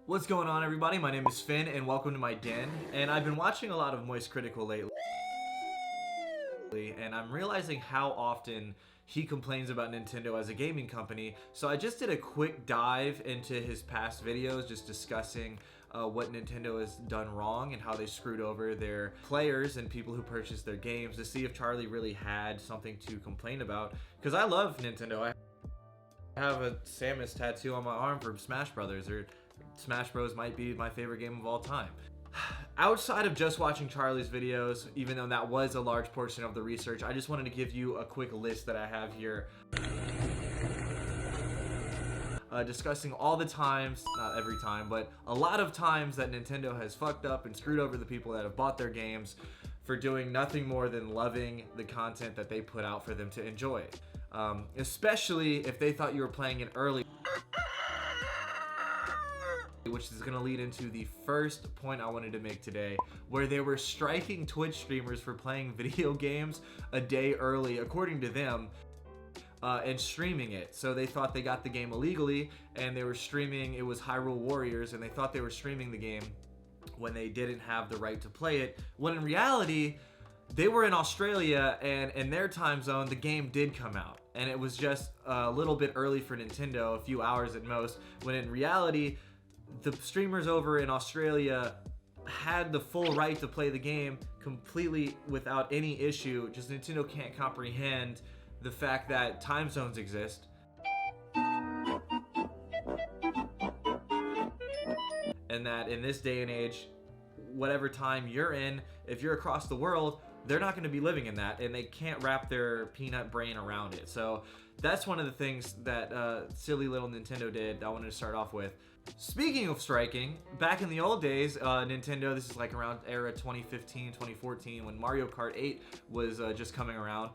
What's going on, everybody? My name is Phen and welcome to my den. And I've been watching a lot of Moist Critical lately, and I'm realizing how often he complains about Nintendo as a gaming company. So I just did a quick dive into his past videos, just discussing what Nintendo has done wrong and how they screwed over their players and people who purchased their games, to see if Charlie really had something to complain about. Because I love Nintendo. I have a Samus tattoo on my arm for Smash Brothers, or Smash Bros might be my favorite game of all time. Outside of just watching Charlie's videos, even though that was a large portion of the research, I just wanted to give you a quick list that I have here. Discussing all the times, not every time, but a lot of times that Nintendo has fucked up and screwed over the people that have bought their games for doing nothing more than loving the content that they put out for them to enjoy. Especially if they thought you were playing it early, which is going to lead into the first point I wanted to make today, where they were striking Twitch streamers for playing video games a day early, according to them, and streaming it. So they thought they got the game illegally, and they were streaming, it was Hyrule Warriors, and they thought they were streaming the game when they didn't have the right to play it, when in reality, they were in Australia, and in their time zone, the game did come out. And it was just a little bit early for Nintendo, a few hours at most, when in reality, the streamers over in Australia had the full right to play the game completely without any issue. Just Nintendo can't comprehend the fact that time zones exist. And that in this day and age, whatever time you're in, if you're across the world, they're not going to be living in that, and they can't wrap their peanut brain around it. So that's one of the things that silly little Nintendo did that I wanted to start off with. Speaking of striking, back in the old days, Nintendo, this is like around era 2015, 2014, when Mario Kart 8 was just coming around,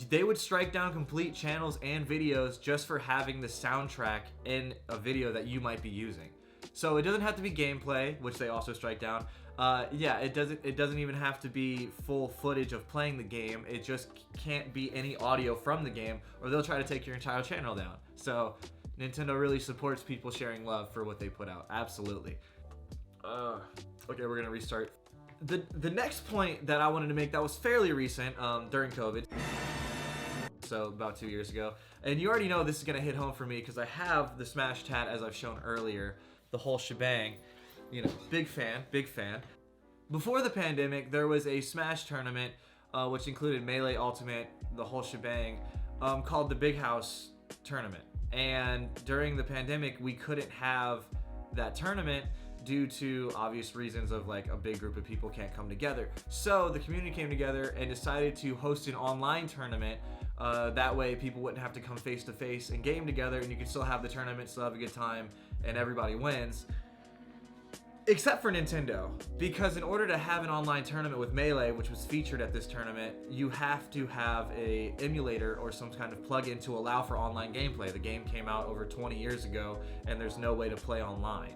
they would strike down complete channels and videos just for having the soundtrack in a video that you might be using. So it doesn't have to be gameplay, which they also strike down. Yeah, it doesn't even have to be full footage of playing the game. It just can't be any audio from the game, or they'll try to take your entire channel down. So Nintendo really supports people sharing love for what they put out. Absolutely. Okay, we're gonna restart. The next point that I wanted to make that was fairly recent, during COVID, so about 2 years ago, and you already know this is gonna hit home for me because I have the Smash tat, as I've shown earlier, the whole shebang. You know, big fan. Before the pandemic, there was a Smash tournament, which included Melee, Ultimate, the whole shebang, called the Big House Tournament. And during the pandemic, we couldn't have that tournament due to obvious reasons of like a big group of people can't come together. So the community came together and decided to host an online tournament. That way people wouldn't have to come face to face and game together, and you could still have the tournament, still have a good time, and everybody wins. Except for Nintendo, because in order to have an online tournament with Melee, which was featured at this tournament, you have to have a emulator or some kind of plug-in to allow for online gameplay. The game came out over 20 years ago, and there's no way to play online.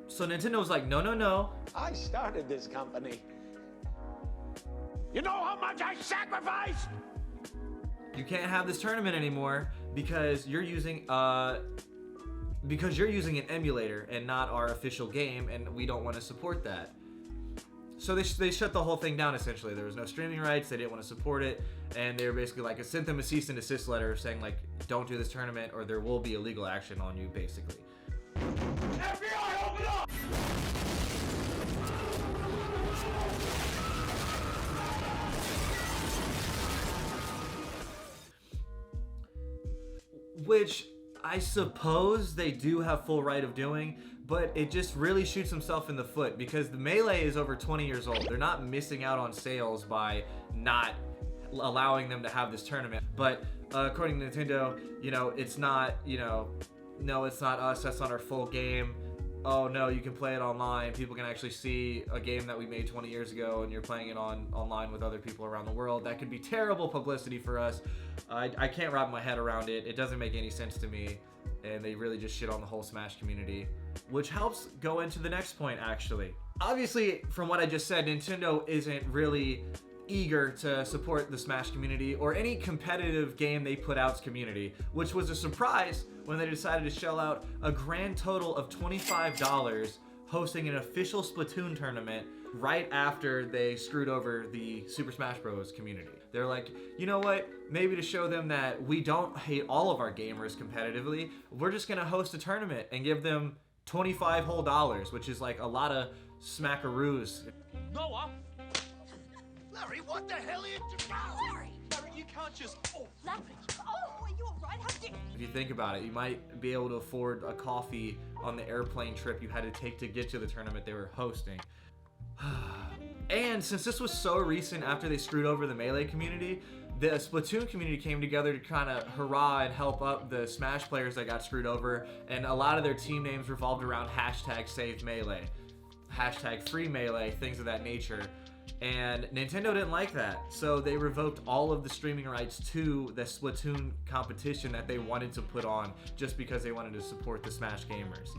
So Nintendo was like, no. I started this company. You know how much I sacrificed? You can't have this tournament anymore because you're using an emulator and not our official game, and we don't want to support that. So they shut the whole thing down, essentially. There was no streaming rights, they didn't want to support it, and they were basically like, it sent them a cease and desist letter saying like, don't do this tournament or there will be illegal action on you, basically. FBI, open up! Which I suppose they do have full right of doing, but it just really shoots himself in the foot because the Melee is over 20 years old. They're not missing out on sales by not allowing them to have this tournament. But according to Nintendo, you know, it's not, you know, no, it's not us, that's not our full game. Oh no, you can play it online. People can actually see a game that we made 20 years ago and you're playing it online with other people around the world. That could be terrible publicity for us. I can't wrap my head around it. It doesn't make any sense to me. And they really just shit on the whole Smash community, which helps go into the next point, actually. Obviously, from what I just said, Nintendo isn't really eager to support the Smash community or any competitive game they put out's community, which was a surprise when they decided to shell out a grand total of $25 hosting an official Splatoon tournament right after they screwed over the Super Smash Bros. Community. They're like, you know what? Maybe to show them that we don't hate all of our gamers competitively, we're just gonna host a tournament and give them $25 whole, which is like a lot of smackaroos. Noah! Larry, what the hell are you doing? Larry, you can't just... Oh, Larry! Oh, are you alright? How dare... If you think about it, you might be able to afford a coffee on the airplane trip you had to take to get to the tournament they were hosting. And since this was so recent after they screwed over the Melee community, the Splatoon community came together to kind of hurrah and help up the Smash players that got screwed over, and a lot of their team names revolved around #SaveMelee, #FreeMelee, things of that nature. And Nintendo didn't like that, so they revoked all of the streaming rights to the Splatoon competition that they wanted to put on just because they wanted to support the Smash gamers.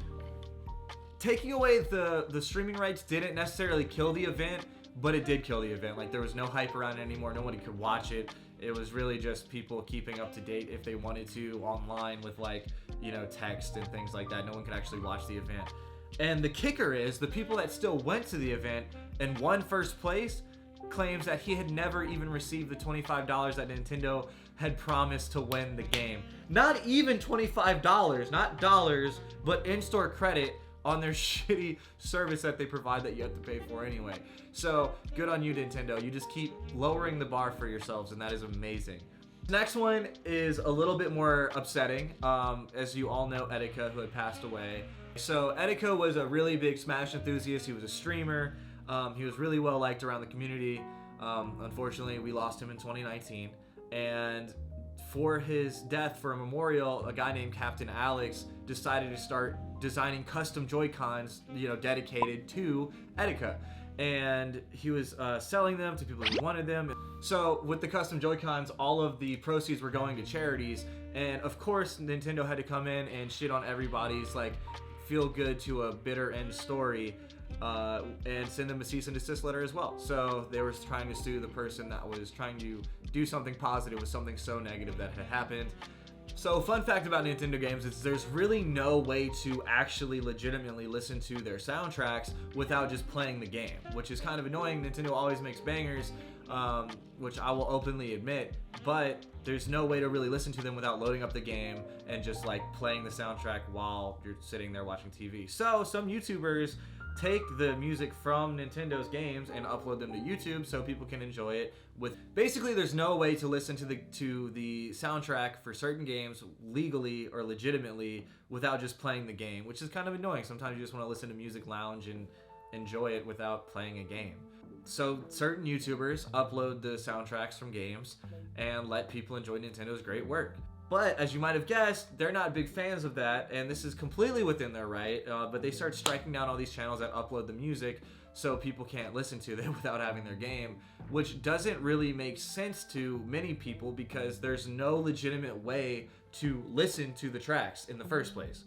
Taking away the streaming rights didn't necessarily kill the event, but it did kill the event. Like, there was no hype around it anymore. Nobody could watch it. It was really just people keeping up to date if they wanted to online with, like, you know, text and things like that. No one could actually watch the event. And the kicker is, the people that still went to the event and won first place claims that he had never even received the $25 that Nintendo had promised to win the game. Not even $25, not dollars, but in-store credit on their shitty service that they provide that you have to pay for anyway. So good on you, Nintendo. You just keep lowering the bar for yourselves, and that is amazing. Next one is a little bit more upsetting. As you all know, Etika, who had passed away. So Etika was a really big Smash enthusiast. He was a streamer. He was really well liked around the community. Unfortunately, we lost him in 2019. And for his death, for a memorial, a guy named Captain Alex decided to start designing custom Joy-Cons, you know, dedicated to Etika. And he was selling them to people who wanted them. So with the custom Joy-Cons, all of the proceeds were going to charities. And of course, Nintendo had to come in and shit on everybody's, like, feel good to a bitter end story, and send them a cease and desist letter as well. So they were trying to sue the person that was trying to do something positive with something so negative that had happened. So fun fact about Nintendo games is there's really no way to actually legitimately listen to their soundtracks without just playing the game, which is kind of annoying. Nintendo always makes bangers, which I will openly admit, but there's no way to really listen to them without loading up the game and just like playing the soundtrack while you're sitting there watching TV. So some YouTubers take the music from Nintendo's games and upload them to YouTube so people can enjoy it. With basically, there's no way to listen to the soundtrack for certain games legally or legitimately without just playing the game, which is kind of annoying. Sometimes you just want to listen to music lounge and enjoy it without playing a game. So certain YouTubers upload the soundtracks from games and let people enjoy Nintendo's great work. But as you might have guessed, they're not big fans of that, and this is completely within their right, but they start striking down all these channels that upload the music so people can't listen to them without having their game, which doesn't really make sense to many people because there's no legitimate way to listen to the tracks in the first place.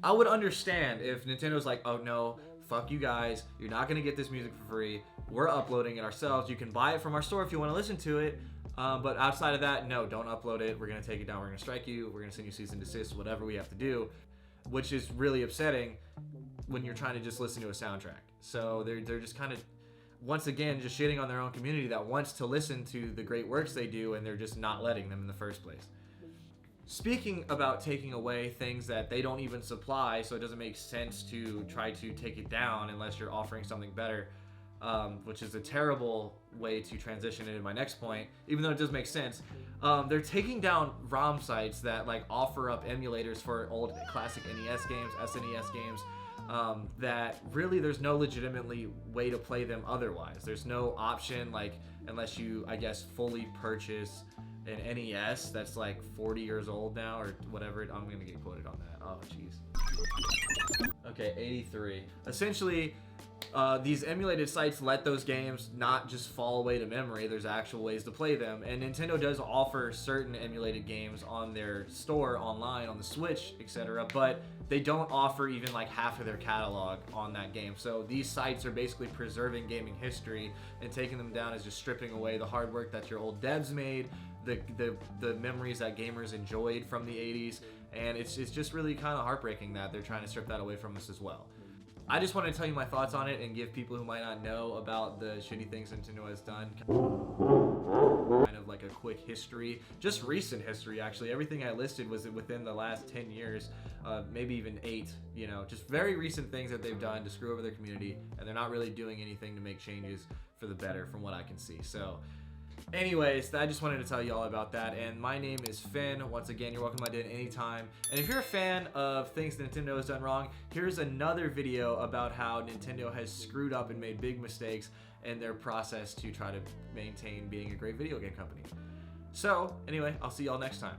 I would understand if Nintendo's like, oh no, fuck you guys, you're not gonna get this music for free, we're uploading it ourselves, you can buy it from our store if you want to listen to it, but outside of that, no, don't upload it, we're gonna take it down, we're gonna strike you, we're gonna send you cease and desist, whatever we have to do, which is really upsetting when you're trying to just listen to a soundtrack. So they're just kind of, once again, just shitting on their own community that wants to listen to the great works they do, and they're just not letting them in the first place. Speaking about taking away things that they don't even supply, so it doesn't make sense to try to take it down unless you're offering something better, which is a terrible way to transition into my next point, even though it does make sense. They're taking down ROM sites that like offer up emulators for old classic NES games, SNES games, that really there's no legitimately way to play them otherwise. There's no option, like, unless you, I guess, fully purchase an NES that's like 40 years old now or whatever. I'm gonna get quoted on that. Oh jeez. Okay, 83. Essentially, these emulated sites let those games not just fall away to memory. There's actual ways to play them, and Nintendo does offer certain emulated games on their store online, on the Switch, etc., but they don't offer even like half of their catalog on that game. So these sites are basically preserving gaming history, and taking them down is just stripping away the hard work that your old devs made, the memories that gamers enjoyed from the 80s, and it's just really kind of heartbreaking that they're trying to strip that away from us as well. I just wanted to tell you my thoughts on it and give people who might not know about the shitty things Nintendo has done kind of like a quick history, just recent history actually. Everything I listed was within the last 10 years, maybe even 8, you know, just very recent things that they've done to screw over their community, and they're not really doing anything to make changes for the better from what I can see. So anyways, I just wanted to tell you all about that. And my name is Phen. Once again, you're welcome to my den anytime. And if you're a fan of things Nintendo has done wrong, here's another video about how Nintendo has screwed up and made big mistakes in their process to try to maintain being a great video game company. So anyway, I'll see y'all next time.